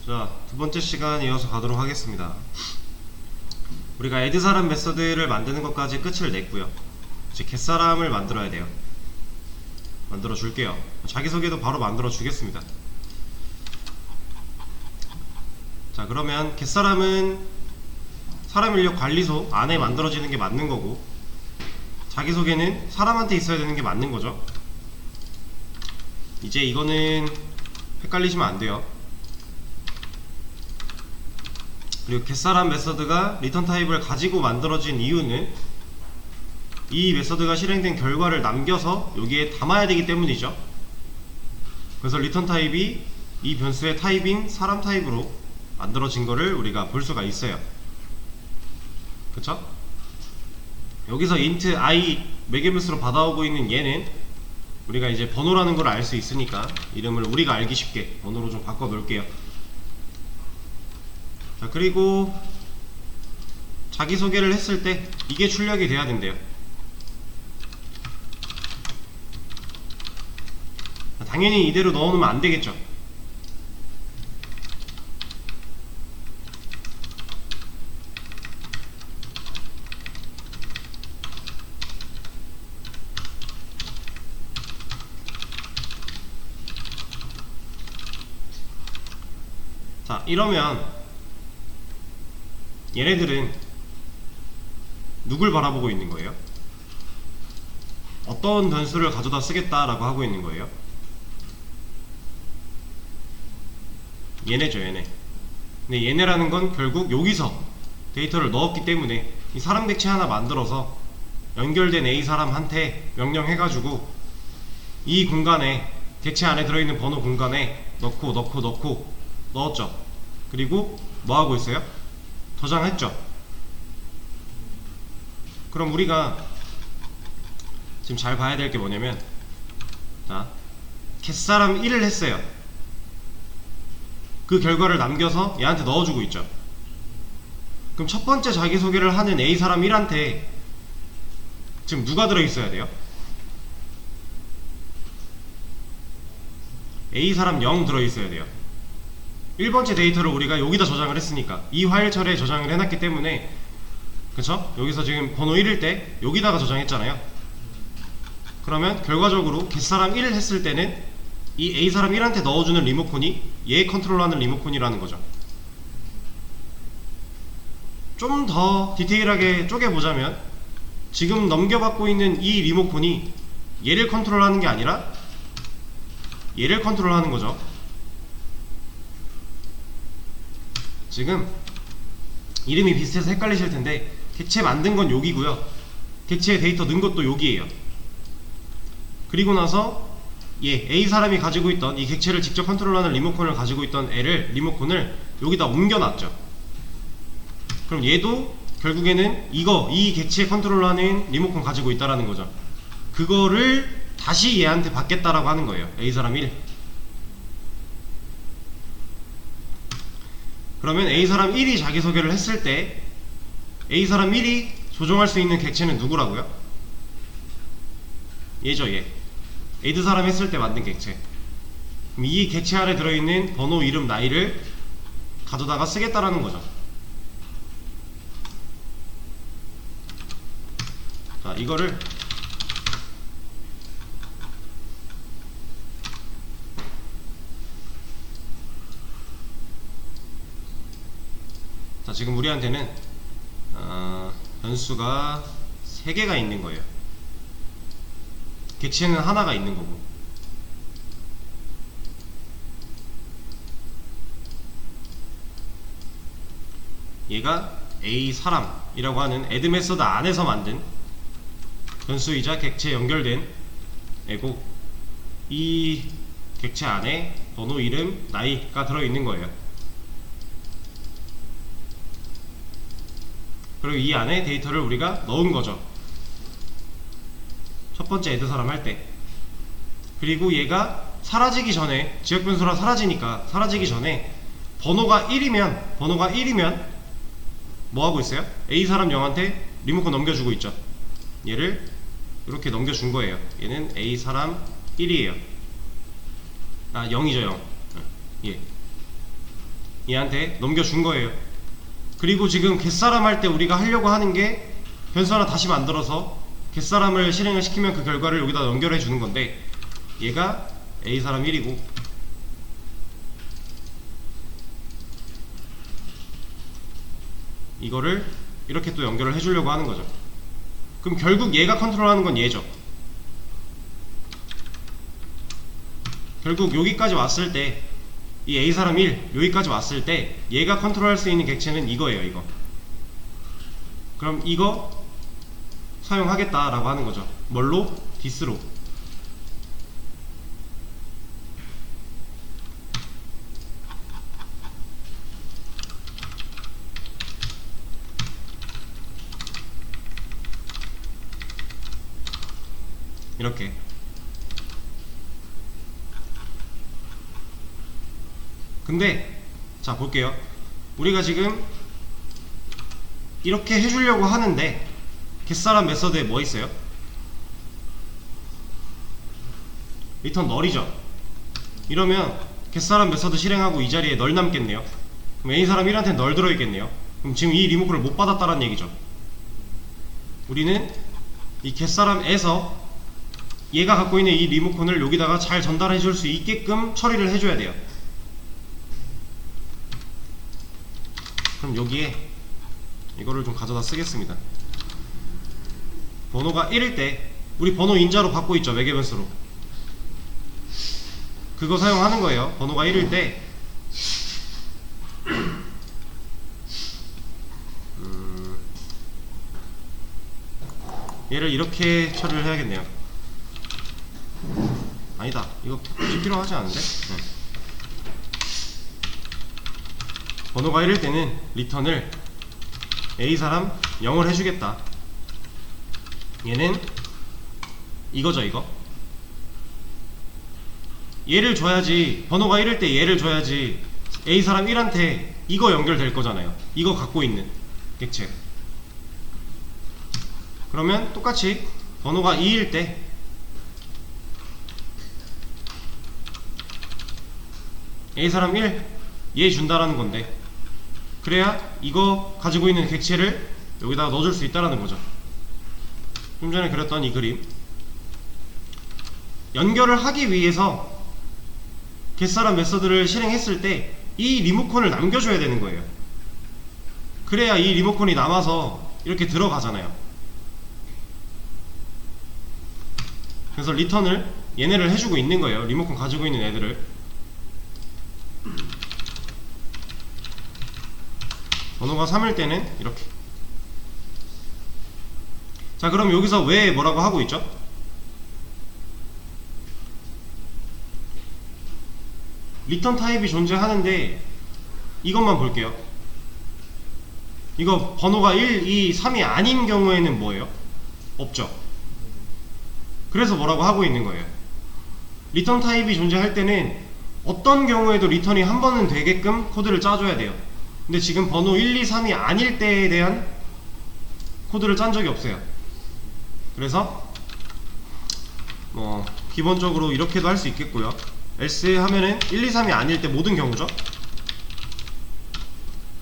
자, 두 번째 시간 이어서 가도록 하겠습니다. 우리가 add 사람 메서드를 만드는 것까지 끝을 냈고요. 이제 get 사람을 만들어야 돼요. 만들어 줄게요. 자기소개도 바로 만들어 주겠습니다. 자, 그러면 get 사람은 사람 인력 관리소 안에 만들어지는 게 맞는 거고, 자기소개는 사람한테 있어야 되는 게 맞는 거죠. 이제 이거는 헷갈리시면 안 돼요. 그리고 get사람 메서드가 리턴 타입을 가지고 만들어진 이유는 이 메서드가 실행된 결과를 남겨서 여기에 담아야 되기 때문이죠. 그래서 리턴 타입이 이 변수의 타입인 사람 타입으로 만들어진 거를 우리가 볼 수가 있어요. 그쵸? 여기서 int i 매개변수로 받아오고 있는 얘는 우리가 이제 번호라는 걸 알 수 있으니까 이름을 우리가 알기 쉽게 번호로 좀 바꿔 놓을게요. 자, 그리고 자기소개를 했을 때 이게 출력이 돼야 된대요. 당연히 이대로 넣어놓으면 안 되겠죠. 자, 이러면 얘네들은 누굴 바라보고 있는 거예요? 어떤 변수를 가져다 쓰겠다라고 하고 있는 거예요? 얘네죠, 얘네. 근데 얘네라는 건 결국 여기서 데이터를 넣었기 때문에 이 사람 객체 하나 만들어서 연결된 A 사람한테 명령해가지고 이 공간에 객체 안에 들어있는 번호 공간에 넣고 넣었죠. 그리고 뭐 하고 있어요? 저장했죠. 그럼 우리가 지금 잘 봐야 될 게 뭐냐면, 자, get사람 1을 했어요. 그 결과를 남겨서 얘한테 넣어주고 있죠. 그럼 첫 번째 자기소개를 하는 A사람 1한테 지금 누가 들어있어야 돼요? A사람 0 들어있어야 돼요. 1번째 데이터를 우리가 여기다 저장을 했으니까, 이 파일철에 저장을 해놨기 때문에, 그쵸? 여기서 지금 번호 1일 때 여기다가 저장했잖아요. 그러면 결과적으로 get사람 1을 했을 때는 이 A사람 1한테 넣어주는 리모컨이 얘 컨트롤하는 리모컨이라는 거죠. 좀 더 디테일하게 쪼개보자면, 지금 넘겨받고 있는 이 리모컨이 얘를 컨트롤하는 게 아니라 얘를 컨트롤하는 거죠. 지금 이름이 비슷해서 헷갈리실 텐데, 객체 만든 건 여기고요, 객체에 데이터 넣은 것도 여기에요. 그리고 나서 얘 A사람이 가지고 있던 이 객체를 직접 컨트롤하는 리모컨을 가지고 있던 리모컨을 여기다 옮겨놨죠. 그럼 얘도 결국에는 이 객체 컨트롤하는 리모컨 가지고 있다라는 거죠. 그거를 다시 얘한테 받겠다라고 하는 거예요. A사람 1. 그러면 A사람 1이 자기소개를 했을 때 A사람 1이 조종할 수 있는 객체는 누구라고요? 얘죠, 얘. add사람 했을 때 만든 객체. 그럼 이 객체 안에 들어있는 번호, 이름, 나이를 가져다가 쓰겠다라는 거죠. 자, 이거를 자, 지금 우리한테는 변수가 3개가 있는 거예요. 객체는 하나가 있는 거고. 얘가 A사람이라고 하는 add 메서드 안에서 만든 변수이자 객체 연결된 애고, 이 객체 안에 번호, 이름, 나이가 들어있는 거예요. 그리고 이 안에 데이터를 우리가 넣은 거죠. 첫 번째 add사람 할 때. 그리고 얘가 사라지기 전에, 지역변수라 사라지니까 사라지기 전에 번호가 1이면 뭐 하고 있어요? A사람 0한테 리모컨 넘겨주고 있죠. 얘를 이렇게 넘겨준 거예요. 얘는 A사람 1이에요. 아, 0이죠, 0. 예. 얘한테 넘겨준 거예요. 그리고 지금 겟사람 할 때 우리가 하려고 하는 게 변수 하나 다시 만들어서 겟사람을 실행을 시키면 그 결과를 여기다 연결해 주는 건데, 얘가 A사람 1이고 이거를 이렇게 또 연결을 해주려고 하는 거죠. 그럼 결국 얘가 컨트롤하는 건 얘죠. 결국 여기까지 왔을 때 이 A사람 1 여기까지 왔을 때 얘가 컨트롤할 수 있는 객체는 이거예요. 이거. 그럼 이거 사용하겠다 라고 하는 거죠. 뭘로? 디스로. 이렇게. 근데 자 볼게요. 우리가 지금 이렇게 해주려고 하는데 겟사람 메서드에 뭐 있어요? 리턴 널이죠. 이러면 겟사람 메서드 실행하고 이 자리에 널 남겠네요. 그럼 A사람 1한테 널 들어있겠네요. 그럼 지금 이 리모컨을 못 받았다는 얘기죠. 우리는 이 겟사람에서 얘가 갖고 있는 이 리모컨을 여기다가 잘 전달해 줄 수 있게끔 처리를 해줘야 돼요. 그럼 여기에 이거를 좀 가져다 쓰겠습니다. 번호가 1일 때 우리 번호 인자로 받고 있죠. 매개변수로. 그거 사용하는 거예요. 번호가 1일 때 얘를 이렇게 처리를 해야겠네요. 아니다. 이거 굳이 필요하지 않은데? 네. 번호가 1일 때는 리턴을 A사람 0을 해주겠다. 얘는 이거죠. 이거 얘를 줘야지. 번호가 1일 때 얘를 줘야지 A사람 1한테 이거 연결될 거잖아요. 이거 갖고 있는 객체. 그러면 똑같이 번호가 2일 때 A사람 1 얘 준다라는 건데, 그래야 이거 가지고 있는 객체를 여기다가 넣어줄 수 있다라는 거죠. 좀 전에 그렸던 이 그림. 연결을 하기 위해서 겟사람 메서드를 실행했을 때 이 리모컨을 남겨줘야 되는 거예요. 그래야 이 리모컨이 남아서 이렇게 들어가잖아요. 그래서 리턴을 얘네를 해주고 있는 거예요. 리모컨 가지고 있는 애들을. 번호가 3일 때는 이렇게. 자, 그럼 여기서 왜 뭐라고 하고 있죠? 리턴 타입이 존재하는데 이것만 볼게요. 이거 번호가 1, 2, 3이 아닌 경우에는 뭐예요? 없죠. 그래서 뭐라고 하고 있는 거예요. 리턴 타입이 존재할 때는 어떤 경우에도 리턴이 한 번은 되게끔 코드를 짜줘야 돼요. 근데 지금 번호 1, 2, 3이 아닐 때에 대한 코드를 짠 적이 없어요. 그래서 뭐 기본적으로 이렇게도 할 수 있겠고요. else 하면은 1, 2, 3이 아닐 때 모든 경우죠.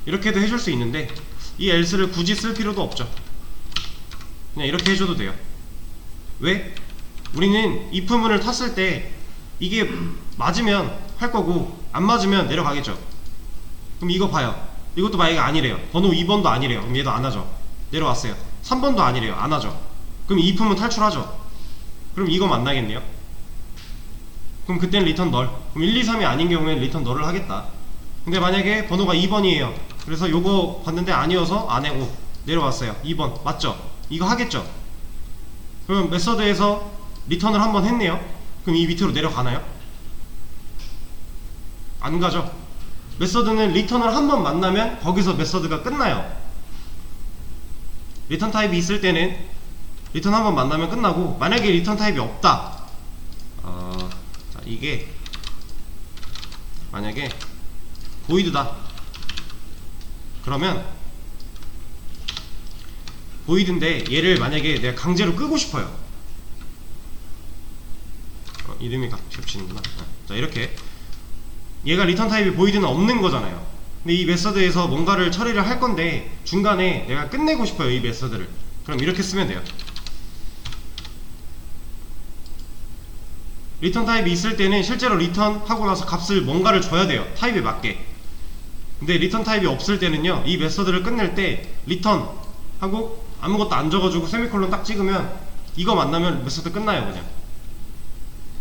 이렇게도 해줄 수 있는데 이 else를 굳이 쓸 필요도 없죠. 그냥 이렇게 해줘도 돼요. 왜? 우리는 if 문을 탔을 때 이게 맞으면 할 거고 안 맞으면 내려가겠죠. 그럼 이거 봐요. 이것도 만약에 아니래요. 번호 2번도 아니래요. 그럼 얘도 안 하죠. 내려왔어요. 3번도 아니래요. 안 하죠. 그럼 if 문 탈출하죠. 그럼 이거 만나겠네요. 그럼 그때는 리턴 널. 그럼 1, 2, 3이 아닌 경우에는 리턴 널을 하겠다. 근데 만약에 번호가 2번이에요. 그래서 요거 봤는데 아니어서 안 하고 내려왔어요. 2번 맞죠? 이거 하겠죠? 그럼 메서드에서 리턴을 한번 했네요. 그럼 이 밑으로 내려가나요? 안 가죠. 메서드는 리턴을 한번 만나면 거기서 메서드가 끝나요. 리턴 타입이 있을 때는 리턴 한번 만나면 끝나고, 만약에 리턴 타입이 없다. 자, 이게 만약에 보이드다. 그러면 보이드인데 얘를 만약에 내가 강제로 끄고 싶어요. 이름이 겹치는구나. 자, 이렇게 얘가 리턴 타입이 보이드는 없는 거잖아요. 근데 이 메서드에서 뭔가를 처리를 할 건데 중간에 내가 끝내고 싶어요, 이 메서드를. 그럼 이렇게 쓰면 돼요. 리턴 타입이 있을 때는 실제로 리턴 하고 나서 값을 뭔가를 줘야 돼요, 타입에 맞게. 근데 리턴 타입이 없을 때는요, 이 메서드를 끝낼 때 리턴 하고 아무것도 안 적어주고 세미콜론 딱 찍으면 이거 만나면 메서드 끝나요. 그냥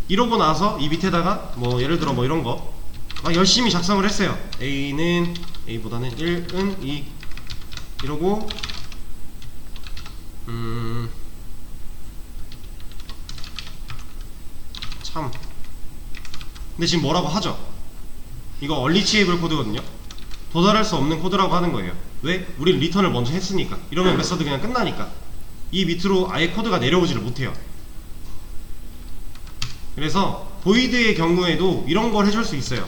이러고 나서 이 밑에다가 뭐 예를 들어 뭐 이런 거 막 열심히 작성을 했어요. A는 A보다는 1은 2 이러고 참 근데 지금 뭐라고 하죠? 이거 얼리치에이블 코드거든요. 도달할 수 없는 코드라고 하는 거예요. 왜? 우린 리턴을 먼저 했으니까. 이러면 메서드 그냥 끝나니까. 이 밑으로 아예 코드가 내려오지를 못해요. 그래서 보이드의 경우에도 이런 걸 해줄 수 있어요.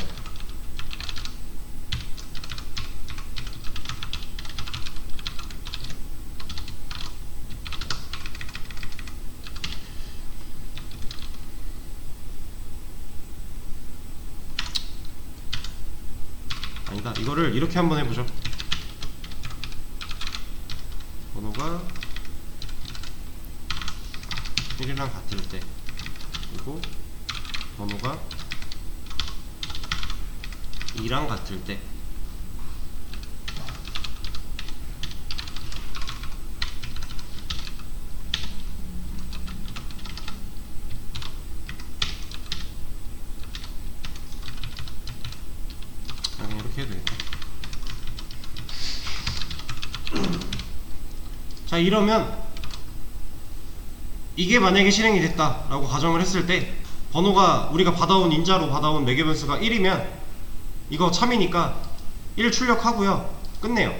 아니다, 이거를 이렇게 한번 해보죠. 번호가 1이랑 같을 때, 그리고 번호가 2랑 같을 때. 그냥 이렇게 해도 되겠다. 자, 이러면 이게 만약에 실행이 됐다 라고 가정을 했을 때 번호가 우리가 받아온 인자로 받아온 매개 변수가 1이면 이거 참이니까 1 출력하고요, 끝내요.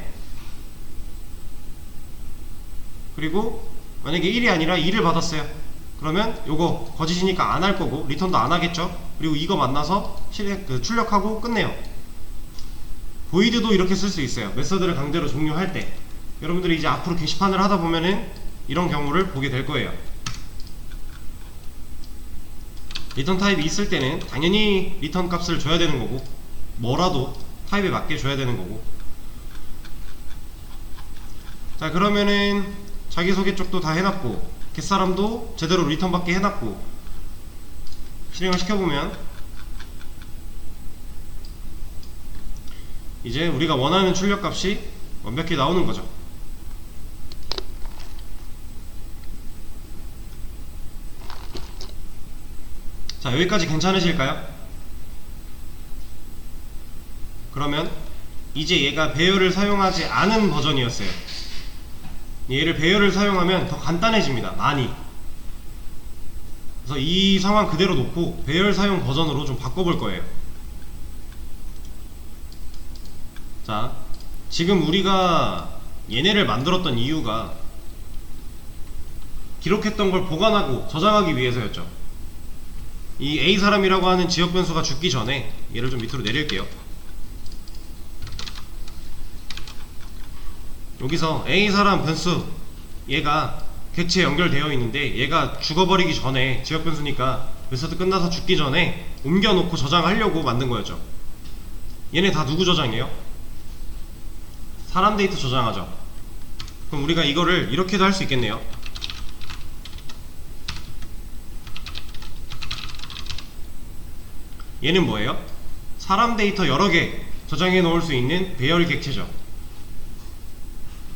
그리고 만약에 1이 아니라 2를 받았어요. 그러면 요거 거짓이니까 안 할 거고 리턴도 안 하겠죠. 그리고 이거 만나서 출력하고 끝내요. 보이드도 이렇게 쓸 수 있어요. 메서드를 강제로 종료할 때. 여러분들이 이제 앞으로 게시판을 하다 보면은 이런 경우를 보게 될 거예요. 리턴 타입이 있을 때는 당연히 리턴 값을 줘야 되는 거고, 뭐라도 타입에 맞게 줘야 되는 거고. 자, 그러면은 자기소개 쪽도 다 해놨고 겟사람도 제대로 리턴 받게 해놨고 실행을 시켜보면 이제 우리가 원하는 출력값이 완벽히 나오는 거죠. 자, 여기까지 괜찮으실까요? 그러면 이제 얘가 배열을 사용하지 않은 버전이었어요. 얘를 배열을 사용하면 더 간단해집니다, 많이. 그래서 이 상황 그대로 놓고 배열 사용 버전으로 좀 바꿔볼 거예요. 자, 지금 우리가 얘네를 만들었던 이유가 기록했던 걸 보관하고 저장하기 위해서였죠. 이 A사람이라고 하는 지역 변수가 죽기 전에 얘를 좀 밑으로 내릴게요. 여기서 A사람 변수 얘가 객체에 연결되어 있는데 얘가 죽어버리기 전에, 지역 변수니까 메서드 끝나서 죽기 전에 옮겨놓고 저장하려고 만든 거였죠. 얘네 다 누구 저장이에요? 사람 데이터 저장하죠. 그럼 우리가 이거를 이렇게도 할 수 있겠네요. 얘는 뭐예요? 사람 데이터 여러 개 저장해 놓을 수 있는 배열 객체죠.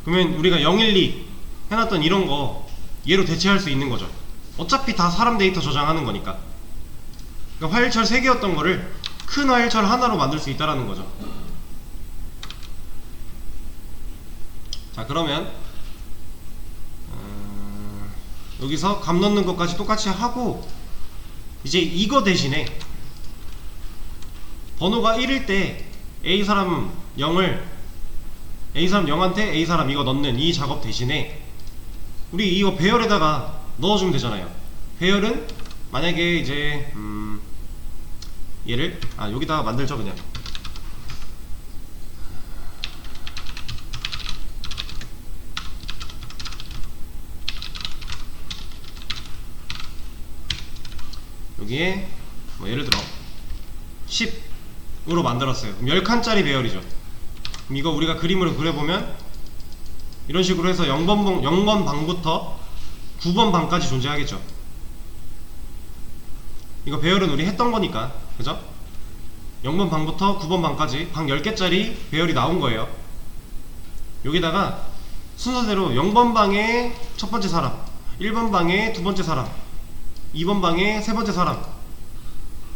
그러면 우리가 012 해놨던 이런 거 얘로 대체할 수 있는 거죠. 어차피 다 사람 데이터 저장하는 거니까. 그러니까 화일철 3개였던 거를 큰 화일철 하나로 만들 수 있다라는 거죠. 자, 그러면 여기서 값 넣는 것까지 똑같이 하고 이제 이거 대신에 번호가 1일 때 A사람 0한테 A사람 이거 넣는 이 작업 대신에 우리 이거 배열에다가 넣어주면 되잖아요. 배열은 만약에 이제 얘를 여기다가 만들죠. 그냥 여기에 뭐 예를 들어 10으로 만들었어요. 그럼 10칸짜리 배열이죠. 그럼 이거 우리가 그림으로 그려보면 이런 식으로 해서 0번 방부터 9번 방까지 존재하겠죠. 이거 배열은 우리 했던 거니까, 그죠? 0번 방부터 9번 방까지 방 10개짜리 배열이 나온 거예요. 여기다가 순서대로 0번 방에 첫 번째 사람, 1번 방에 두 번째 사람, 2번 방에 세 번째 사람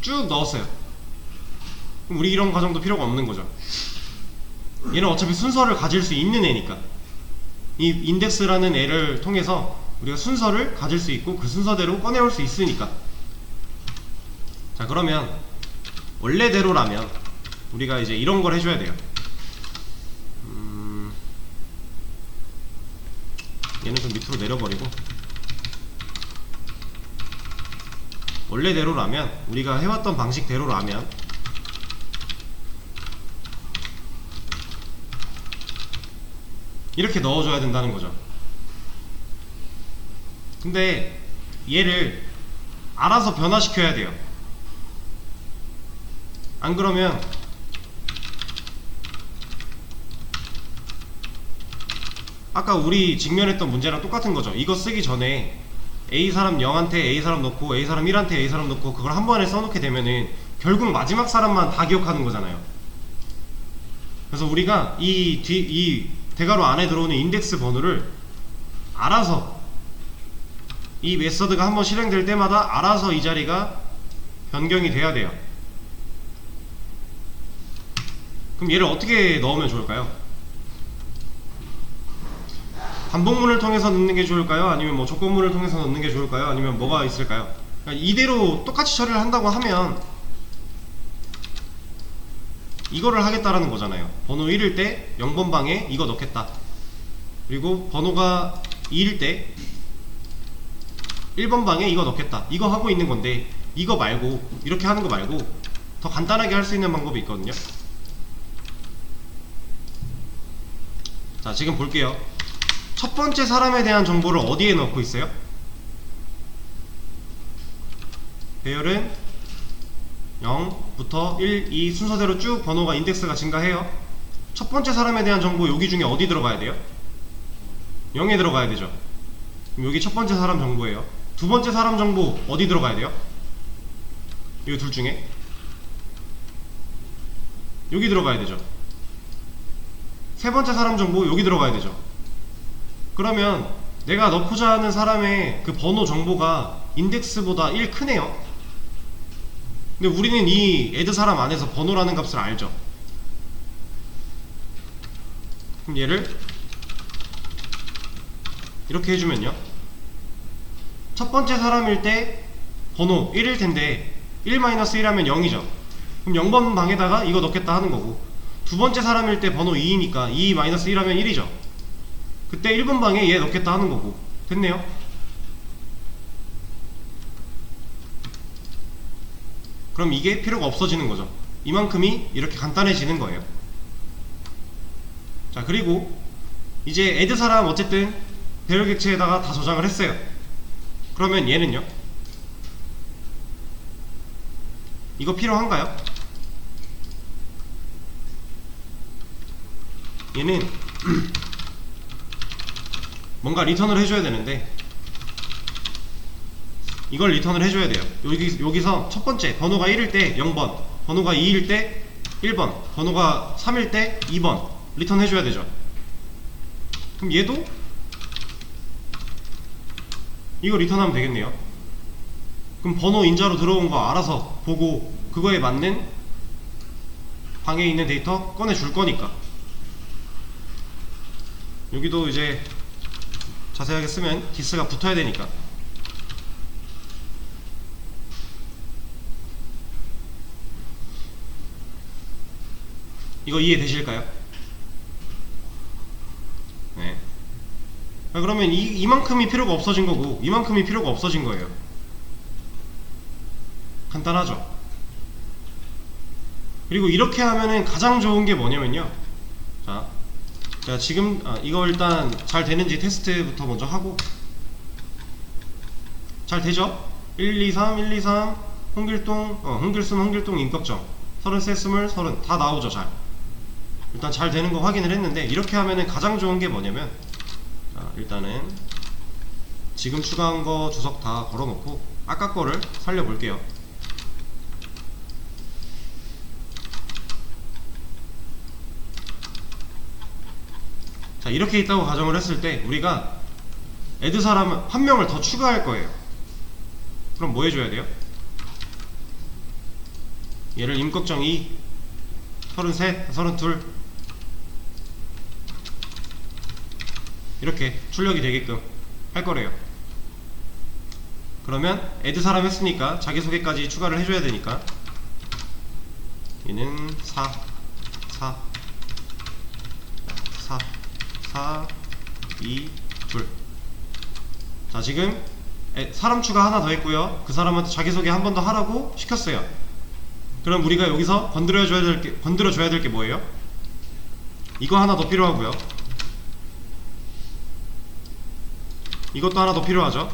쭉 넣었어요. 그럼 우리 이런 과정도 필요가 없는 거죠. 얘는 어차피 순서를 가질 수 있는 애니까, 이 인덱스라는 애를 통해서 우리가 순서를 가질 수 있고 그 순서대로 꺼내올 수 있으니까. 자, 그러면 원래대로라면 우리가 이제 이런 걸 해줘야 돼요. 얘는 좀 밑으로 내려버리고, 원래대로라면 우리가 해왔던 방식대로라면 이렇게 넣어줘야 된다는 거죠. 근데 얘를 알아서 변화시켜야 돼요. 안 그러면 아까 우리 직면했던 문제랑 똑같은 거죠. 이거 쓰기 전에 A 사람 0한테 A 사람 넣고 A 사람 1한테 A 사람 넣고 그걸 한 번에 써놓게 되면은 결국 마지막 사람만 다 기억하는 거잖아요. 그래서 우리가 이 대괄호 안에 들어오는 인덱스 번호를 알아서, 이 메서드가 한번 실행될 때마다 알아서 이 자리가 변경이 돼야 돼요. 그럼 얘를 어떻게 넣으면 좋을까요? 반복문을 통해서 넣는 게 좋을까요? 아니면 뭐 조건문을 통해서 넣는 게 좋을까요? 아니면 뭐가 있을까요? 그러니까 이대로 똑같이 처리를 한다고 하면 이거를 하겠다라는 거잖아요. 번호 1일 때 0번 방에 이거 넣겠다. 그리고 번호가 2일 때 1번 방에 이거 넣겠다. 이거 하고 있는 건데, 이거 말고, 이렇게 하는 거 말고 더 간단하게 할 수 있는 방법이 있거든요. 자, 지금 볼게요. 첫 번째 사람에 대한 정보를 어디에 넣고 있어요? 배열은 0부터 1, 2 순서대로 쭉 번호가 인덱스가 증가해요. 첫 번째 사람에 대한 정보 여기 중에 어디 들어가야 돼요? 0에 들어가야 되죠. 그럼 여기 첫 번째 사람 정보예요. 두 번째 사람 정보 어디 들어가야 돼요? 이 둘 중에 여기 들어가야 되죠. 세 번째 사람 정보 여기 들어가야 되죠. 그러면 내가 넣고자 하는 사람의 그 번호 정보가 인덱스보다 1 크네요. 근데 우리는 이 add 사람 안에서 번호라는 값을 알죠. 그럼 얘를 이렇게 해주면요, 첫 번째 사람일 때 번호 1일 텐데 1-1하면 0이죠. 그럼 0번 방에다가 이거 넣겠다 하는 거고, 두 번째 사람일 때 번호 2이니까 2-1하면 1이죠. 그때 1번 방에 얘 넣겠다 하는 거고. 됐네요. 그럼 이게 필요가 없어지는 거죠. 이만큼이 이렇게 간단해지는 거예요. 자, 그리고 이제 add 사람 어쨌든 배열 객체에다가 다 저장을 했어요. 그러면 얘는요, 이거 필요한가요? 얘는 뭔가 리턴을 해줘야 되는데 이걸 리턴을 해줘야 돼요. 여기서 첫 번째 번호가 1일 때 0번, 번호가 2일 때 1번, 번호가 3일 때 2번 리턴 해줘야 되죠. 그럼 얘도 이거 리턴하면 되겠네요. 그럼 번호 인자로 들어온 거 알아서 보고 그거에 맞는 방에 있는 데이터 꺼내 줄 거니까. 여기도 이제 자세하게 쓰면 디스가 붙어야 되니까. 이거 이해되실까요? 네. 그러면 이만큼이 필요가 없어진 거고 이만큼이 필요가 없어진 거예요. 간단하죠? 그리고 이렇게 하면은 가장 좋은 게 뭐냐면요, 자, 제가 지금 이거 일단 잘 되는지 테스트부터 먼저 하고. 잘 되죠? 1, 2, 3, 1, 2, 3 홍길동, 홍길순, 홍길동, 임꺽정 33, 20, 30 다 나오죠. 잘. 일단 잘 되는 거 확인을 했는데, 이렇게 하면은 가장 좋은 게 뭐냐면, 일단은 지금 추가한 거 주석 다 걸어놓고 아까 거를 살려볼게요. 자, 이렇게 있다고 가정을 했을 때 우리가 애드 사람 한 명을 더 추가할 거예요. 그럼 뭐 해줘야 돼요? 얘를 임꺽정 2, 33, 32 이렇게 출력이 되게끔 할 거래요. 그러면 애드 사람 했으니까 자기소개까지 추가를 해줘야 되니까 얘는 4, 4, 4, 4, 2, 2. 자, 지금 사람 추가 하나 더 했고요. 그 사람한테 자기소개 한 번 더 하라고 시켰어요. 그럼 우리가 여기서 건드려줘야 될 게 뭐예요? 이거 하나 더 필요하고요. 이것도 하나 더 필요하죠.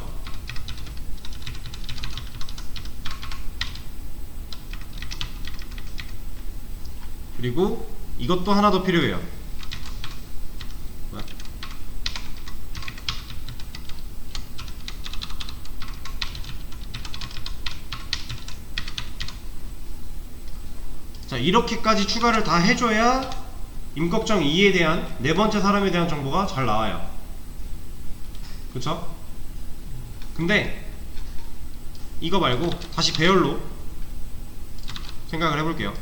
그리고 이것도 하나 더 필요해요. 자, 이렇게까지 추가를 다 해줘야 임꺽정 2에 대한 네 번째 사람에 대한 정보가 잘 나와요. 그쵸? 근데 이거 말고 다시 배열로 생각을 해볼게요.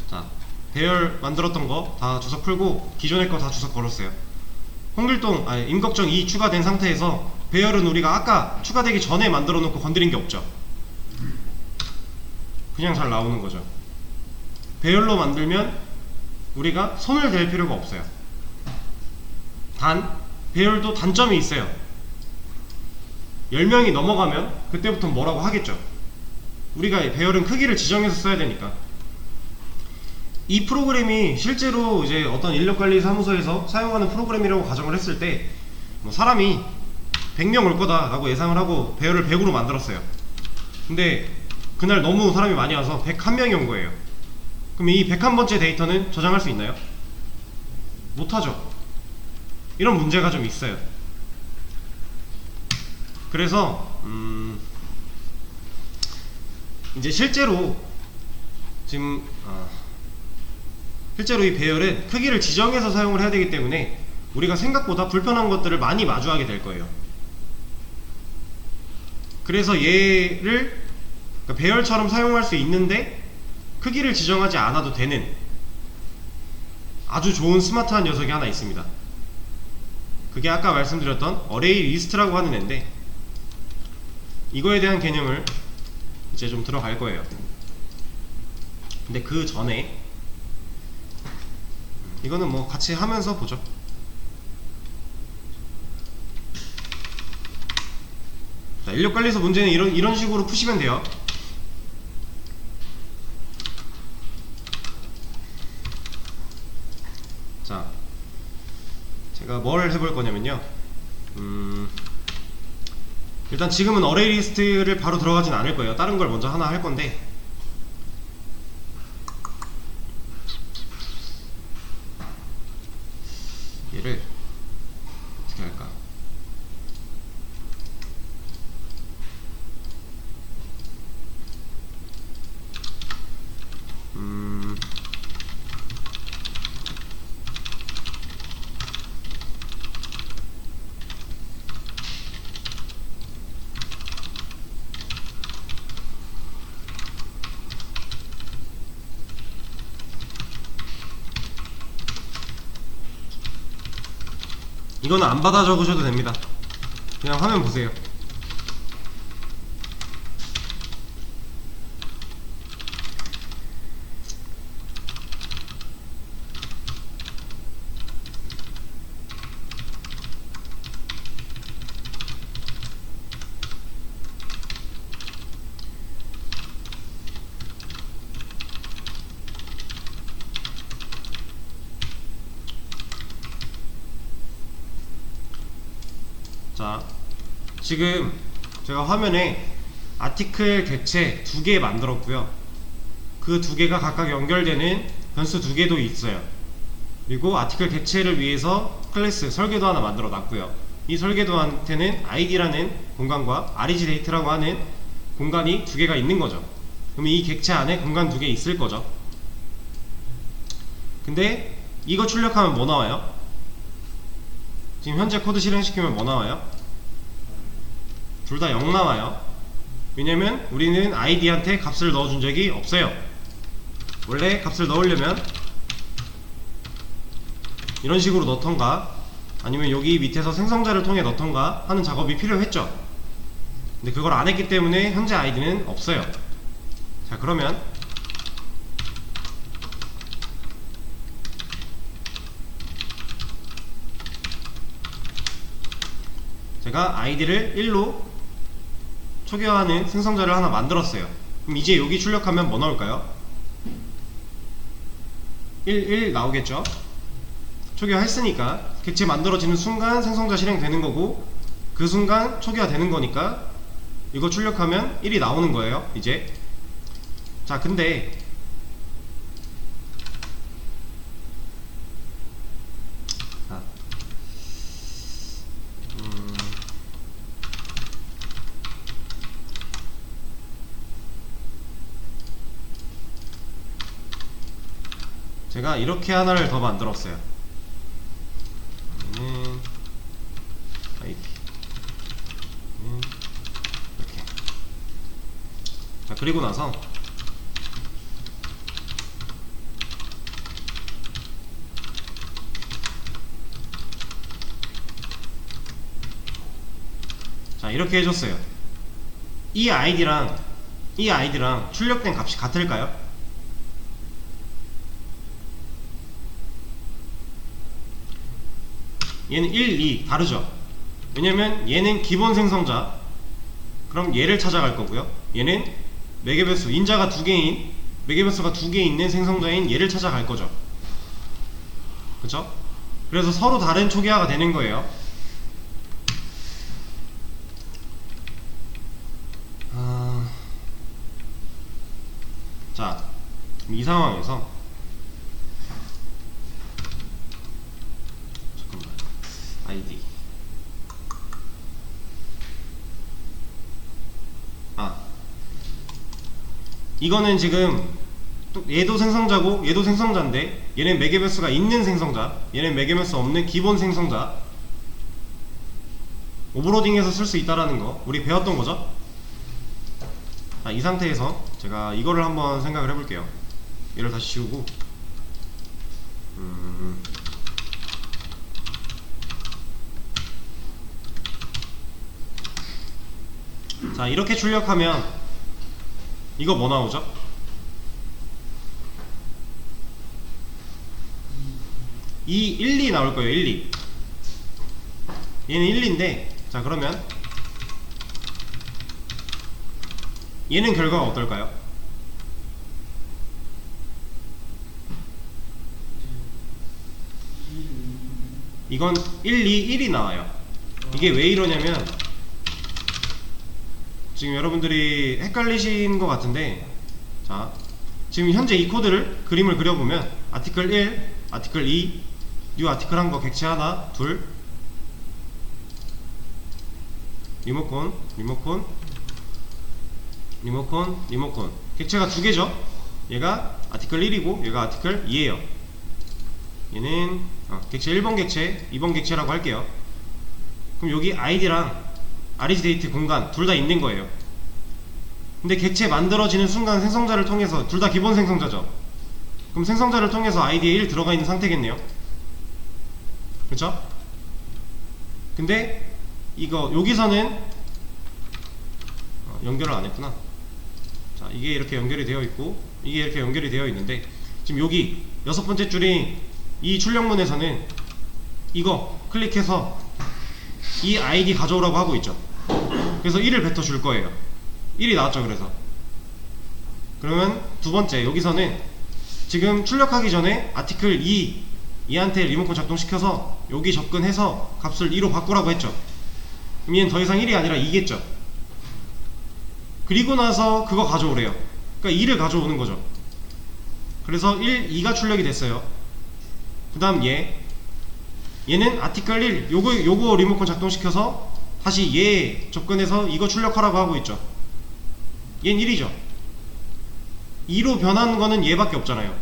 자, 배열 만들었던 거 다 주석 풀고 기존의 거 다 주석 걸었어요. 홍길동, 임꺽정 2 추가된 상태에서 배열은 우리가 아까 추가되기 전에 만들어 놓고 건드린 게 없죠. 그냥 잘 나오는 거죠. 배열로 만들면 우리가 손을 댈 필요가 없어요. 단, 배열도 단점이 있어요. 10명이 넘어가면 그때부터 뭐라고 하겠죠. 우리가 배열은 크기를 지정해서 써야 되니까. 이 프로그램이 실제로 이제 어떤 인력관리 사무소에서 사용하는 프로그램이라고 가정을 했을 때, 뭐 사람이 100명 올 거다 라고 예상을 하고 배열을 100으로 만들었어요. 근데 그날 너무 사람이 많이 와서 101명이 온 거예요. 그럼 이 101번째 데이터는 저장할 수 있나요? 못하죠. 이런 문제가 좀 있어요. 그래서 이제 실제로 지금 실제로 이 배열은 크기를 지정해서 사용을 해야 되기 때문에 우리가 생각보다 불편한 것들을 많이 마주하게 될 거예요. 그래서 얘를 배열처럼 사용할 수 있는데 크기를 지정하지 않아도 되는 아주 좋은 스마트한 녀석이 하나 있습니다. 그게 아까 말씀드렸던 어레이 리스트라고 하는 애인데, 이거에 대한 개념을 이제 좀 들어갈 거예요. 근데 그 전에 이거는 뭐 같이 하면서 보죠. 자, 인력관리소 문제는 이런 식으로 푸시면 돼요. 자, 제가 뭘 해볼 거냐면요. 일단 지금은 어레이 리스트를 바로 들어가진 않을 거예요. 다른 걸 먼저 하나 할 건데, 얘를 어떻게 할까? 이거는 안 받아 적으셔도 됩니다. 그냥 화면 보세요. 자, 지금 제가 화면에 아티클 객체 2개 만들었고요. 그 2개가 각각 연결되는 변수 2개도 있어요. 그리고 아티클 객체를 위해서 클래스 설계도 하나 만들어 놨고요. 이 설계도한테는 id라는 공간과 origDate라고 하는 공간이 2개가 있는 거죠. 그럼 이 객체 안에 공간 2개 있을 거죠. 근데 이거 출력하면 뭐 나와요? 지금 현재 코드 실행시키면 뭐 나와요? 둘 다 0 나와요. 왜냐면 우리는 id한테 값을 넣어준 적이 없어요. 원래 값을 넣으려면 이런 식으로 넣던가 아니면 여기 밑에서 생성자를 통해 넣던가 하는 작업이 필요했죠. 근데 그걸 안 했기 때문에 현재 id는 없어요. 자, 그러면 제가 id를 1로 초기화하는 생성자를 하나 만들었어요. 그럼 이제 여기 출력하면 뭐 나올까요? 1 나오겠죠? 초기화 했으니까 객체 만들어지는 순간 생성자 실행되는 거고, 그 순간 초기화 되는 거니까 이거 출력하면 1이 나오는 거예요. 이제 자, 근데 제가 이렇게 하나를 더 만들었어요. IP 이렇게. 자, 그리고 나서 자, 이렇게 해줬어요. 이 id랑 출력된 값이 같을까요? 얘는 1, 2 다르죠? 왜냐면 얘는 기본 생성자, 그럼 얘를 찾아갈 거고요. 얘는 매개변수, 인자가 2개인, 매개변수가 2개 있는 생성자인 얘를 찾아갈 거죠. 그쵸? 그래서 서로 다른 초기화가 되는 거예요. 자, 이 상황에서 id 이거는 지금 또 얘도 생성자고 얘도 생성자인데, 얘는 매개변수가 있는 생성자, 얘는 매개변수 없는 기본 생성자. 오버로딩해서 쓸 수 있다라는 거 우리 배웠던 거죠. 자, 이 상태에서 제가 이거를 한번 생각을 해볼게요. 얘를 다시 지우고 자, 이렇게 출력하면 이거 뭐 나오죠? 이 1, 2 나올 거예요. 1, 2. 얘는 1, 2인데, 자, 그러면 얘는 결과가 어떨까요? 이건 1, 2, 1이 나와요. 이게 왜 이러냐면 지금 여러분들이 헷갈리신 것 같은데, 자, 지금 현재 이 코드를 그림을 그려보면 아티클 1, 아티클 2, 뉴 아티클 한 거 객체 하나, 둘, 리모컨, 리모컨, 리모컨, 리모컨, 객체가 2개죠. 얘가 아티클 1이고 얘가 아티클 2에요 얘는 객체 1번 객체, 2번 객체라고 할게요. 그럼 여기 id랑 origDate 공간 둘 다 있는 거예요. 근데 객체 만들어지는 순간 생성자를 통해서, 둘 다 기본 생성자죠. 그럼 생성자를 통해서 id에 1 들어가 있는 상태겠네요. 그렇죠? 근데 이거 여기서는 연결을 안 했구나. 자, 이게 이렇게 연결이 되어 있고 이게 이렇게 연결이 되어 있는데, 지금 여기 6번째 줄인 이 출력문에서는 이거 클릭해서 이 ID 가져오라고 하고 있죠. 그래서 1을 뱉어 줄 거예요. 1이 나왔죠. 그래서 그러면 두 번째, 여기서는 지금 출력하기 전에 아티클 2한테 리모컨 작동시켜서 여기 접근해서 값을 2로 바꾸라고 했죠. 그럼 얘는 더 이상 1이 아니라 2겠죠. 그리고 나서 그거 가져오래요. 그러니까 2를 가져오는 거죠. 그래서 2가 출력이 됐어요. 그 다음 얘는 아티클 1 요거 리모컨 작동시켜서 다시 얘 접근해서 이거 출력하라고 하고 있죠. 얘는 1이죠 2로 변한 거는 얘밖에 없잖아요.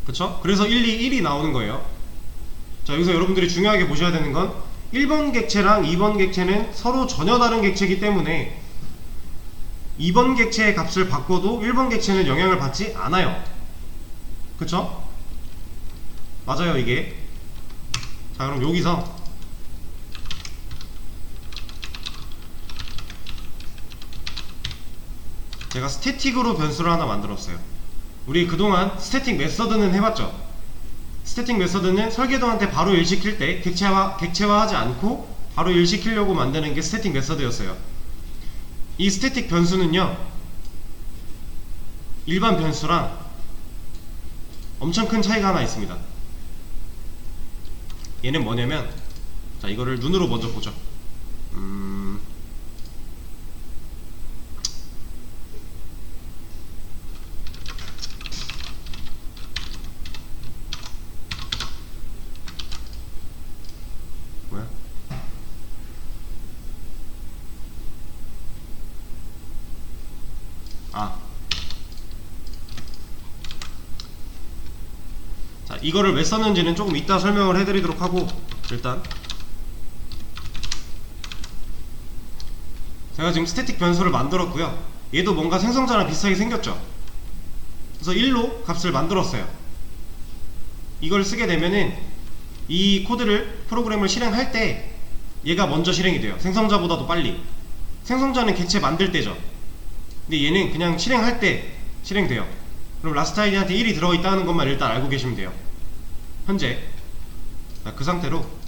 그쵸? 그래서 1이 나오는 거예요. 자, 여기서 여러분들이 중요하게 보셔야 되는 건 1번 객체랑 2번 객체는 서로 전혀 다른 객체이기 때문에 2번 객체의 값을 바꿔도 1번 객체는 영향을 받지 않아요. 그쵸? 맞아요, 이게. 자, 그럼 여기서 제가 스태틱으로 변수를 하나 만들었어요. 우리 그동안 스태틱 메서드는 해봤죠? 스태틱 메서드는 설계도한테 바로 일시킬 때 객체화하지 않고 바로 일시키려고 만드는 게 스태틱 메서드였어요. 이 스태틱 변수는요, 일반 변수랑 엄청 큰 차이가 하나 있습니다. 얘는 뭐냐면, 자, 이거를 눈으로 먼저 보죠. 뭐야? 자, 이거를 왜 썼는지는 조금 이따 설명을 해드리도록 하고, 일단 제가 지금 스태틱 변수를 만들었고요. 얘도 뭔가 생성자랑 비슷하게 생겼죠. 그래서 1로 값을 만들었어요. 이걸 쓰게 되면은 이 코드를 프로그램을 실행할 때 얘가 먼저 실행이 돼요. 생성자보다도 빨리. 생성자는 객체 만들 때죠. 근데 얘는 그냥 실행할 때 실행돼요. 그럼 라스트 아이디한테 1이 들어있다는 것만 일단 알고 계시면 돼요. 현재 그 상태로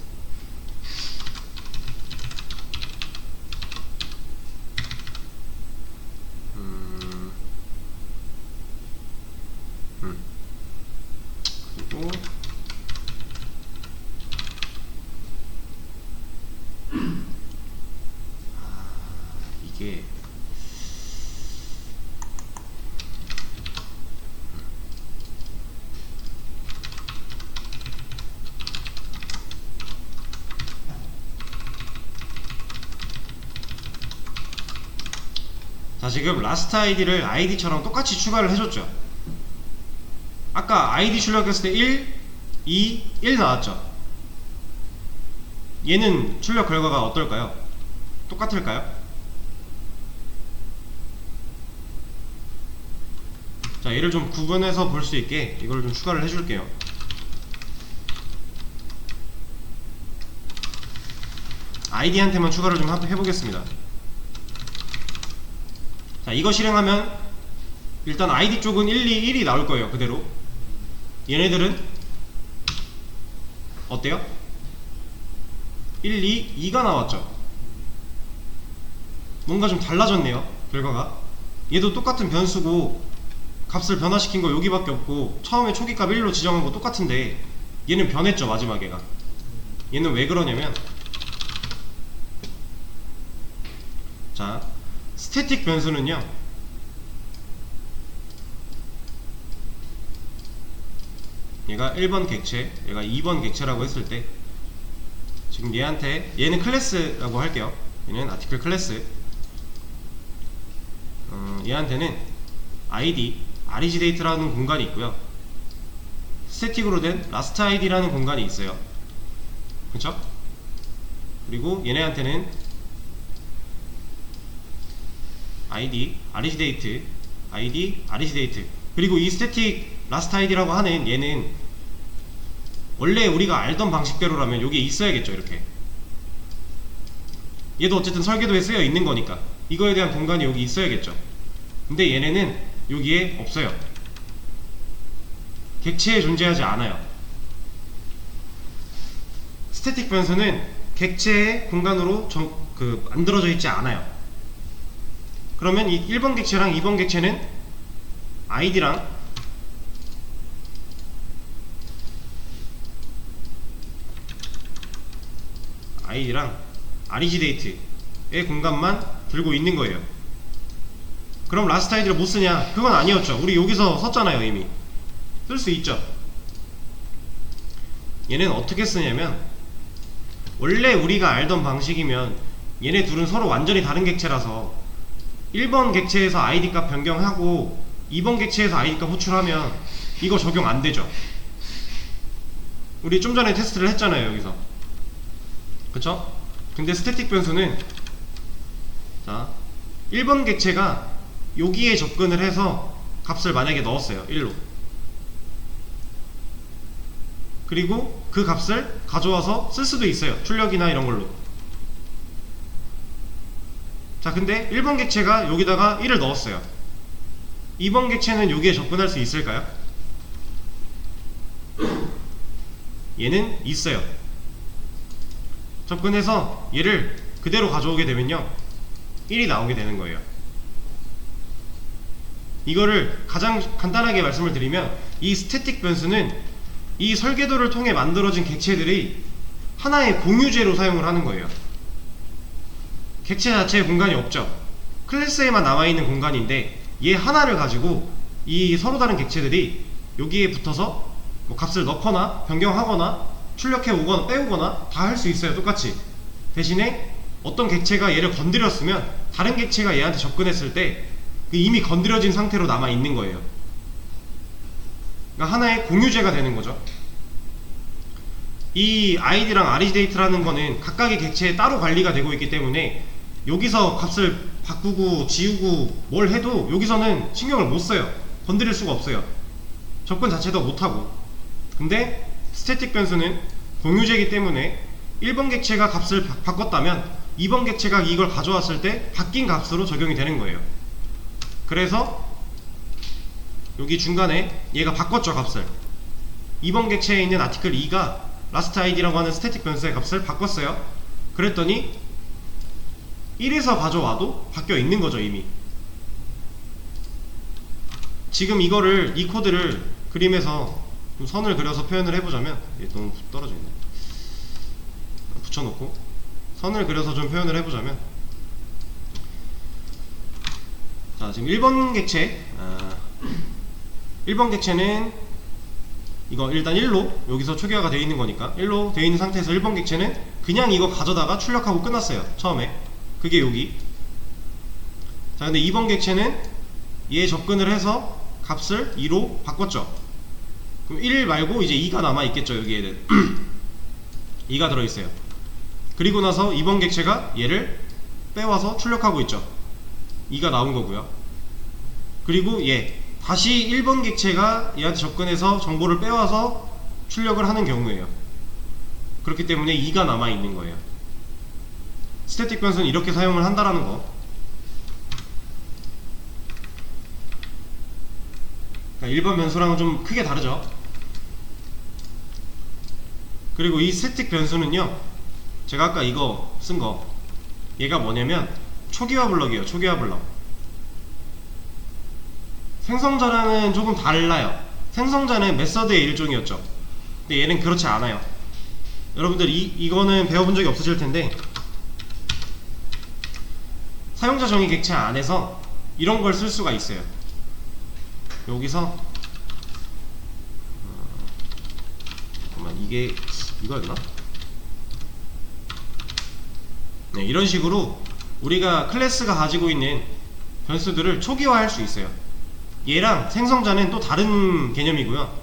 그리고 이게 자, 지금 라스트 아이디를 아이디처럼 똑같이 추가를 해줬죠. 아까 아이디 출력했을 때 1, 2, 1 나왔죠. 얘는 출력 결과가 어떨까요? 똑같을까요? 자, 얘를 좀 구분해서 볼 수 있게 이걸 좀 추가를 해줄게요. 아이디한테만 추가를 좀 해보겠습니다. 자, 이거 실행하면 일단 아이디 쪽은 1, 2, 1이 나올 거예요. 그대로. 얘네들은 어때요? 1, 2, 2가 나왔죠. 뭔가 좀 달라졌네요, 결과가. 얘도 똑같은 변수고 값을 변화시킨 거 여기밖에 없고 처음에 초기값 1로 지정한 거 똑같은데 얘는 변했죠, 마지막에가. 얘는 왜 그러냐면, 자, 스태틱 변수는요, 얘가 1번 객체, 얘가 2번 객체라고 했을 때 지금 얘는 클래스라고 할게요. 얘는 아티클 클래스. 얘한테는 id, RegDate라는 공간이 있고요. 스태틱으로 된 last id라는 공간이 있어요. 그쵸? 그리고 얘네한테는 id, RegDate, 그리고 이 static last id라고 하는 얘는 원래 우리가 알던 방식대로라면 여기에 있어야겠죠. 이렇게 얘도 어쨌든 설계도에 쓰여 있는 거니까 이거에 대한 공간이 여기 있어야겠죠. 근데 얘네는 여기에 없어요. 객체에 존재하지 않아요. 스태틱 변수는 객체의 공간으로 만들어져 있지 않아요. 그러면 이 1번 객체랑 2번 객체는 id랑 RegDate의 공간만 들고 있는 거예요. 그럼 라스트 아이디를 못 쓰냐? 그건 아니었죠. 우리 여기서 썼잖아요. 이미 쓸 수 있죠. 얘는 어떻게 쓰냐면, 원래 우리가 알던 방식이면 얘네 둘은 서로 완전히 다른 객체라서 1번 객체에서 아이디 값 변경하고 2번 객체에서 아이디 값 호출하면 이거 적용 안 되죠. 우리 좀 전에 테스트를 했잖아요. 여기서. 그쵸? 근데 스태틱 변수는, 자, 1번 객체가 여기에 접근을 해서 값을 만약에 넣었어요. 1로. 그리고 그 값을 가져와서 쓸 수도 있어요. 출력이나 이런 걸로. 자, 근데 1번 객체가 여기다가 1을 넣었어요. 2번 객체는 여기에 접근할 수 있을까요? 얘는 있어요. 접근해서 얘를 그대로 가져오게 되면요, 1이 나오게 되는 거예요. 이거를 가장 간단하게 말씀을 드리면, 이 스태틱 변수는 이 설계도를 통해 만들어진 객체들이 하나의 공유제로 사용을 하는 거예요. 객체 자체에 공간이 없죠. 클래스에만 남아있는 공간인데, 얘 하나를 가지고 이 서로 다른 객체들이 여기에 붙어서 뭐 값을 넣거나 변경하거나 출력해 오거나 빼오거나 다 할 수 있어요. 똑같이. 대신에 어떤 객체가 얘를 건드렸으면 다른 객체가 얘한테 접근했을 때 이미 건드려진 상태로 남아 있는 거예요. 그러니까 하나의 공유제가 되는 거죠. 이 id랑 REDATE라는 거는 각각의 객체에 따로 관리가 되고 있기 때문에 여기서 값을 바꾸고 지우고 뭘 해도 여기서는 신경을 못 써요. 건드릴 수가 없어요. 접근 자체도 못하고. 근데 스태틱 변수는 공유제이기 때문에 1번 객체가 값을 바꿨다면 2번 객체가 이걸 가져왔을 때 바뀐 값으로 적용이 되는 거예요. 그래서 여기 중간에 얘가 바꿨죠, 값을. 2번 객체에 있는 아티클 2가 last id라고 하는 스태틱 변수의 값을 바꿨어요. 그랬더니 1에서 가져와도 바뀌어 있는 거죠, 이미. 지금 이거를, 이 코드를 그림에서 좀 선을 그려서 표현을 해보자면, 얘 너무 떨어져 있네. 붙여놓고 선을 그려서 좀 표현을 해보자면, 자, 지금 1번 객체, 1번 객체는 이거 일단 1로 여기서 초기화가 되어 있는 거니까 1로 되어 있는 상태에서 1번 객체는 그냥 이거 가져다가 출력하고 끝났어요. 처음에. 그게 여기. 자, 근데 2번 객체는 얘 접근을 해서 값을 2로 바꿨죠. 그럼 1 말고 이제 2가 남아있겠죠. 여기에는 2가 들어있어요. 그리고 나서 2번 객체가 얘를 빼와서 출력하고 있죠. 2가 나온 거고요. 그리고 얘 다시 1번 객체가 얘한테 접근해서 정보를 빼와서 출력을 하는 경우에요. 그렇기 때문에 2가 남아있는 거예요. 스태틱 변수는 이렇게 사용을 한다라는 거. 그러니까 일반 변수랑은 좀 크게 다르죠. 그리고 이 스태틱 변수는요, 제가 아까 이거 쓴 거, 얘가 뭐냐면 초기화 블럭이에요. 초기화 블럭. 생성자랑은 조금 달라요. 생성자는 메서드의 일종이었죠. 근데 얘는 그렇지 않아요. 여러분들 이거는 배워본 적이 없으실 텐데, 사용자 정의 객체 안에서 이런 걸 쓸 수가 있어요. 여기서 잠깐만, 이게 이거였나? 네, 이런 식으로 우리가 클래스가 가지고 있는 변수들을 초기화할 수 있어요. 얘랑 생성자는 또 다른 개념이고요.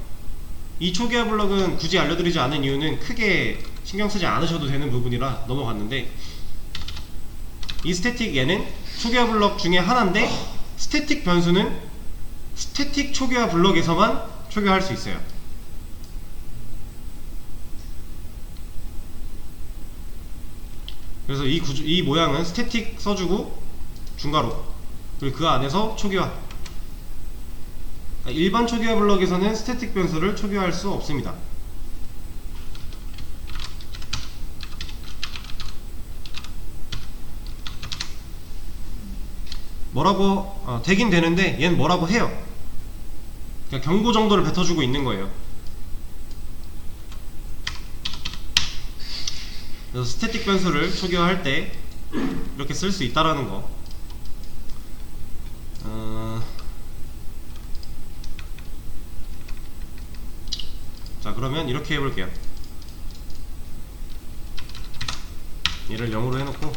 이 초기화 블럭은 굳이 알려드리지 않은 이유는 크게 신경 쓰지 않으셔도 되는 부분이라 넘어갔는데, 이 스태틱 얘는 초기화 블럭 중에 하나인데, 스태틱 변수는 스태틱 초기화 블럭에서만 초기화할 수 있어요. 그래서 이 모양은 스태틱 써주고 중괄호, 그리고 그 안에서 초기화. 일반 초기화 블럭에서는 스태틱 변수를 초기화할 수 없습니다. 뭐라고 되긴 되는데 얘는 뭐라고 해요. 그러니까 경고 정도를 뱉어주고 있는 거예요. 그래서 스태틱 변수를 초기화할 때 이렇게 쓸 수 있다라는 거. 그러면 이렇게 해볼게요. 얘를 0으로 해놓고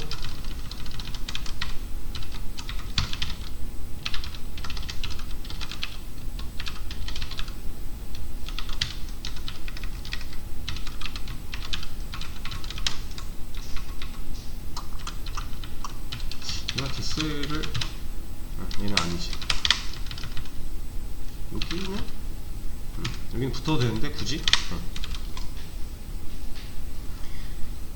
내가 디스를 얘는 아니지. 여기는 여기는 붙어도 되는데 굳이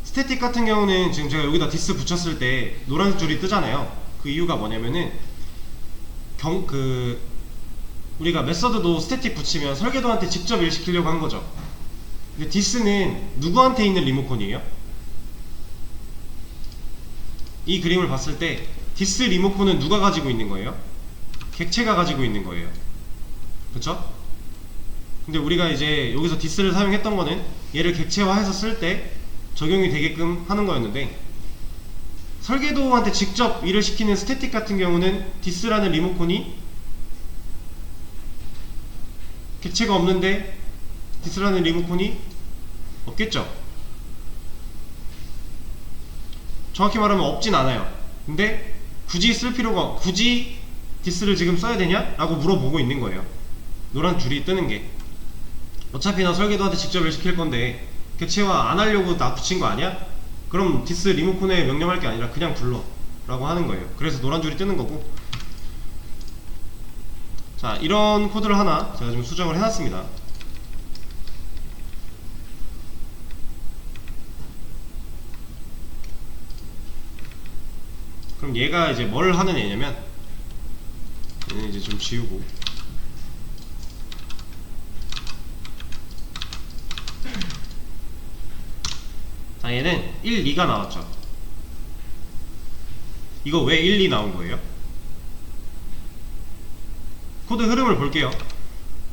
스태틱 같은 경우는 지금 제가 여기다 디스 붙였을 때 노란 줄이 뜨잖아요. 그 이유가 뭐냐면은 우리가 메서드도 스태틱 붙이면 설계도한테 직접 일시키려고 한 거죠. 근데 디스는 누구한테 있는 리모컨이에요? 이 그림을 봤을 때 디스 리모컨은 누가 가지고 있는 거예요? 객체가 가지고 있는 거예요. 그쵸? 근데 우리가 이제 여기서 디스를 사용했던 거는 얘를 객체화해서 쓸 때 적용이 되게끔 하는 거였는데, 설계도한테 직접 일을 시키는 스태틱 같은 경우는 디스라는 리모컨이 객체가 없는데 디스라는 리모컨이 없겠죠? 정확히 말하면 없진 않아요. 근데 굳이 디스를 지금 써야 되냐? 라고 물어보고 있는 거예요. 노란 줄이 뜨는 게 어차피 나 설계도한테 직접 일 시킬 건데 객체화 안 하려고 나 붙인 거 아니야? 그럼 디스 리모컨에 명령할 게 아니라 그냥 불러 라고 하는 거예요. 그래서 노란 줄이 뜨는 거고, 자, 이런 코드를 하나 제가 지금 수정을 해놨습니다. 그럼 얘가 이제 뭘 하는 애냐면, 얘는 이제 좀 지우고, 자, 얘는 1, 2가 나왔죠. 이거 왜 1, 2 나온 거예요? 코드 흐름을 볼게요.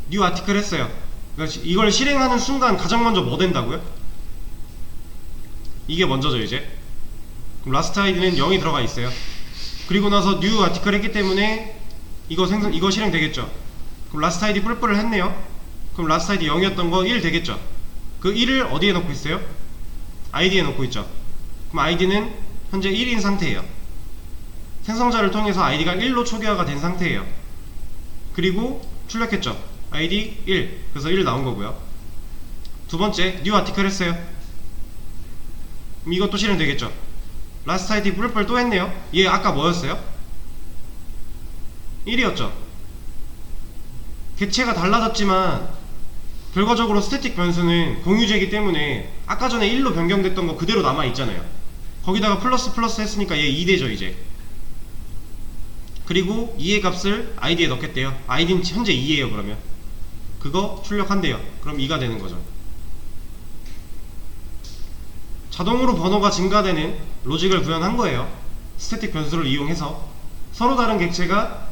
new 아티클 했어요. 그러니까 이걸 실행하는 순간 가장 먼저 뭐 된다고요? 이게 먼저죠. 이제 그럼 라스트 아이디는 0이 들어가 있어요. 그리고 나서 new 아티클 했기 때문에 이거 실행 되겠죠. 그럼 라스트 아이디 뿔뿔을 했네요. 그럼 라스트 아이디 0이었던 거 1 되겠죠. 그 1을 어디에 넣고 있어요? 아이디에 넣고 있죠. 그럼 아이디는 현재 1인 상태예요. 생성자를 통해서 아이디가 1로 초기화가 된 상태예요. 그리고 출력했죠. 아이디 1. 그래서 1 나온 거고요. 두 번째, new 아티클 했어요. 그럼 이것도 실행 되겠죠. 라스트 아이디 뿔뿔 또 했네요. 얘 아까 뭐였어요? 1이었죠. 객체가 달라졌지만 결과적으로 스태틱 변수는 공유제이기 때문에 아까 전에 1로 변경됐던 거 그대로 남아있잖아요. 거기다가 플러스 했으니까 얘 2 되죠. 이제 그리고 2의 값을 아이디에 넣겠대요. 아이디는 현재 2예요. 그러면 그거 출력한대요. 그럼 2가 되는 거죠. 자동으로 번호가 증가되는 로직을 구현한 거예요. 스태틱 변수를 이용해서 서로 다른 객체가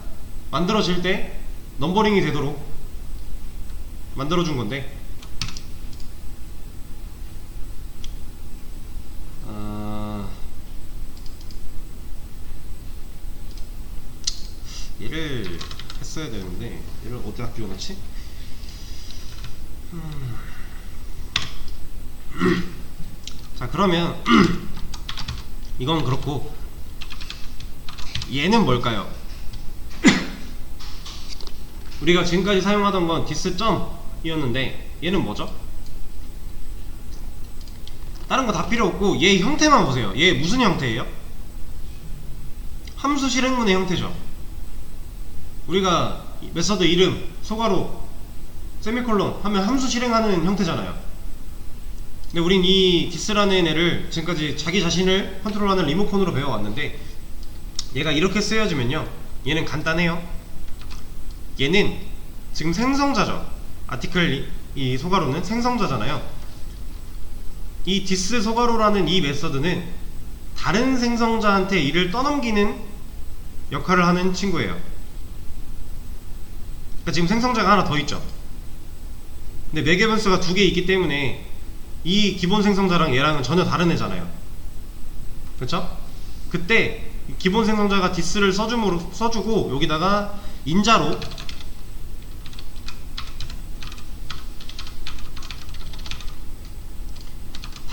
만들어질 때 넘버링이 되도록 만들어준 건데, 얘를 했어야 되는데 얘를 어디다 끼워놨지? 자, 그러면 이건 그렇고 얘는 뭘까요? 우리가 지금까지 사용하던 건 디스점이었는데 얘는 뭐죠? 다른 거 다 필요 없고 얘 형태만 보세요. 얘 무슨 형태예요? 함수 실행문의 형태죠. 우리가 메서드 이름, 소괄호, 세미콜론 하면 함수 실행하는 형태잖아요. 근데 우린 이 디스라는 애를 지금까지 자기 자신을 컨트롤하는 리모컨으로 배워왔는데, 얘가 이렇게 쓰여지면요, 얘는 간단해요. 얘는 지금 생성자죠. 아티클 이 소괄호는 생성자잖아요. 이 디스 소괄호라는 이 메서드는 다른 생성자한테 일을 떠넘기는 역할을 하는 친구예요. 그러니까 지금 생성자가 하나 더 있죠. 근데 매개 변수가 2개 있기 때문에 이 기본 생성자랑 얘랑은 전혀 다른 애잖아요. 그렇죠? 그때 기본 생성자가 디스를 써주고 여기다가 인자로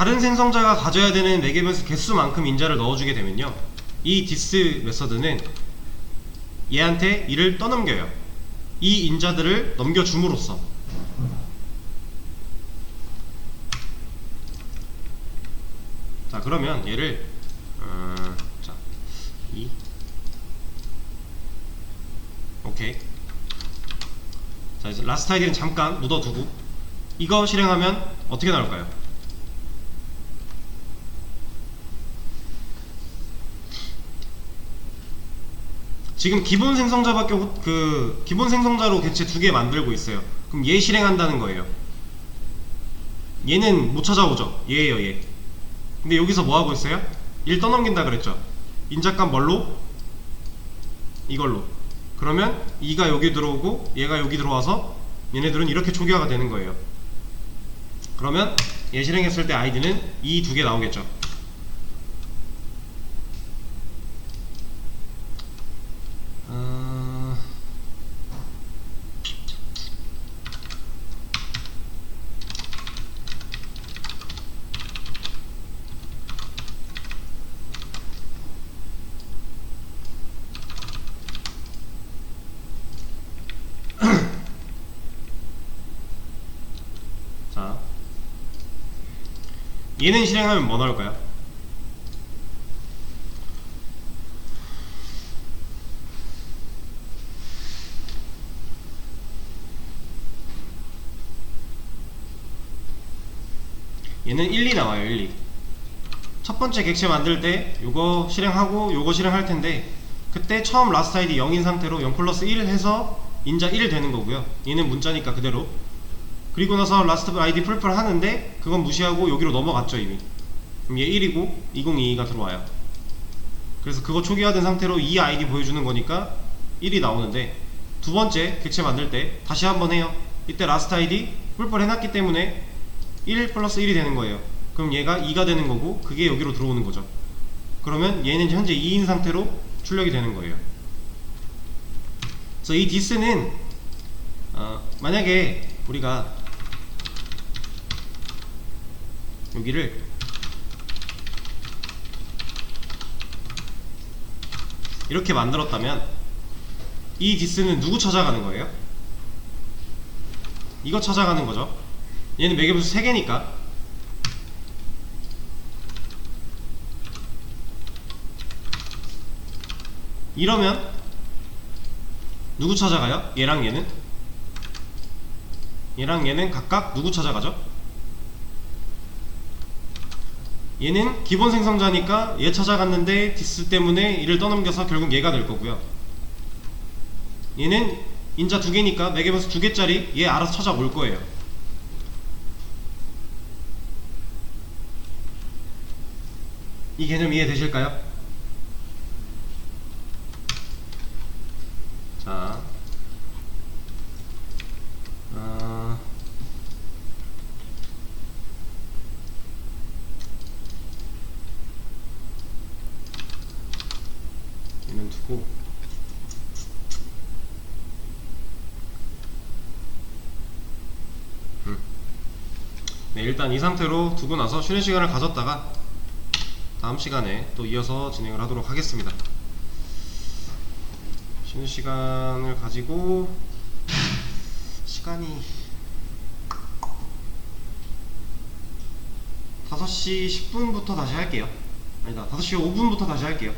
다른 생성자가 가져야 되는 매개 변수 개수만큼 인자를 넣어주게 되면요, 이 디스 메서드는 얘한테 이를 떠넘겨요. 이 인자들을 넘겨줌으로써. 자, 그러면 얘를 자, 2 오케이. 자, 이제 라스트 아이디는 잠깐 묻어두고 이거 실행하면 어떻게 나올까요? 지금 기본 생성자밖에 기본 생성자로 객체 2개 만들고 있어요. 그럼 얘 실행한다는 거예요. 얘는 못 찾아오죠. 얘예요, 얘. 근데 여기서 뭐 하고 있어요? 1 떠넘긴다 그랬죠. 인자값 뭘로? 이걸로. 그러면 2가 여기 들어오고 얘가 여기 들어와서 얘네들은 이렇게 초기화가 되는 거예요. 그러면 얘 실행했을 때 아이디는 이 2개 나오겠죠. 자, 얘는 실행하면 뭐 나올까요? 얘는 1, 2 나와요. 1, 2. 첫 번째 객체 만들 때 요거 실행하고 요거 실행할 텐데, 그때 처음 라스트 아이디 0인 상태로 0 플러스 1 해서 인자 1 되는 거고요. 얘는 문자니까 그대로. 그리고 나서 라스트 아이디 풀풀 하는데 그건 무시하고 여기로 넘어갔죠, 이미. 그럼 얘 1이고 2022가 들어와요. 그래서 그거 초기화된 상태로 이 아이디 보여주는 거니까 1이 나오는데, 두 번째 객체 만들 때 다시 한번 해요. 이때 라스트 아이디 풀풀 해놨기 때문에 1 플러스 1이 되는 거예요. 그럼 얘가 2가 되는 거고 그게 여기로 들어오는 거죠. 그러면 얘는 현재 2인 상태로 출력이 되는 거예요. 그래서 이 디스는 만약에 우리가 여기를 이렇게 만들었다면 이 디스는 누구 찾아가는 거예요? 이거 찾아가는 거죠. 얘는 매개변수 3개니까 이러면 누구 찾아가요? 얘랑 얘는? 얘랑 얘는 각각 누구 찾아가죠? 얘는 기본 생성자니까 얘 찾아갔는데 디스 때문에 이를 떠넘겨서 결국 얘가 될 거고요. 얘는 인자 2개니까 매개변수 2개짜리 얘 알아서 찾아올 거예요. 이 개념 이해되실까요? 자, 얘는 두고 네, 일단 이 상태로 두고 나서 쉬는 시간을 가졌다가 다음 시간에 또 이어서 진행을 하도록 하겠습니다. 쉬는 시간을 가지고 시간이 5시 10분부터 다시 할게요. 아니다, 5시 5분부터 다시 할게요.